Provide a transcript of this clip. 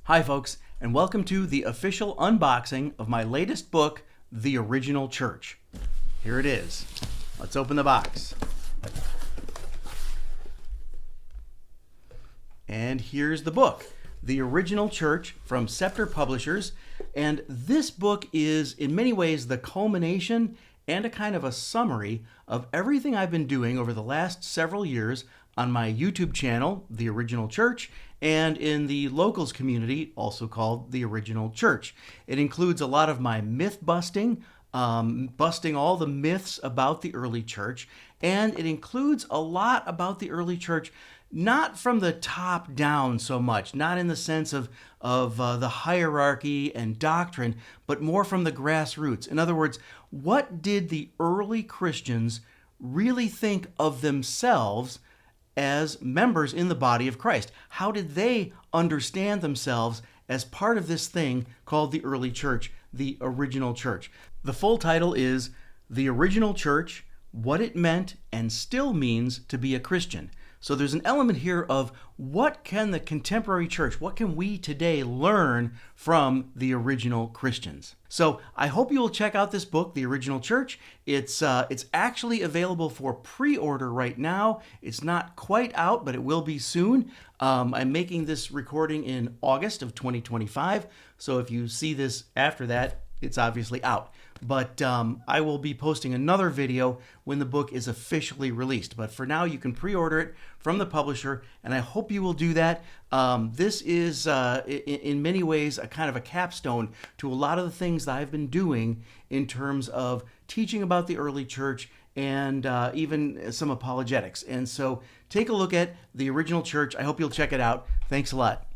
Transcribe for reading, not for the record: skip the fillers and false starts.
Hi, folks, and welcome to the official unboxing of my latest book, The Original Church. Here it is. Let's open the box. And here's the book, The Original Church from Scepter Publishers. And this book is, in many ways, the culmination and a kind of a summary of everything I've been doing over the last several years on my YouTube channel, The Original Church, and in the locals community, also called The Original Church. It includes a lot of my myth busting, busting all the myths about the early church, and it includes a lot about the early church, not from the top down so much, not in the sense of the hierarchy and doctrine, but more from the grassroots. In other words, what did the early Christians really think of themselves as members in the body of Christ? How did they understand themselves as part of this thing called the early church, the original church? The full title is The Original Church, What It Meant and Still Means to Be a Christian. So there's an element here of what can the contemporary church, what can we today learn from the original Christians? So I hope you will check out this book, The Original Church. It's actually available for pre-order right now. It's not quite out, but it will be soon. I'm making this recording in August of 2025. So if you see this after that, it's obviously out. But I will be posting another video when the book is officially released. But for now, you can pre-order it from the publisher, and I hope you will do that. This is, in many ways, a kind of a capstone to a lot of the things that I've been doing in terms of teaching about the early church and even some apologetics. And so take a look at The Original Church. I hope you'll check it out. Thanks a lot.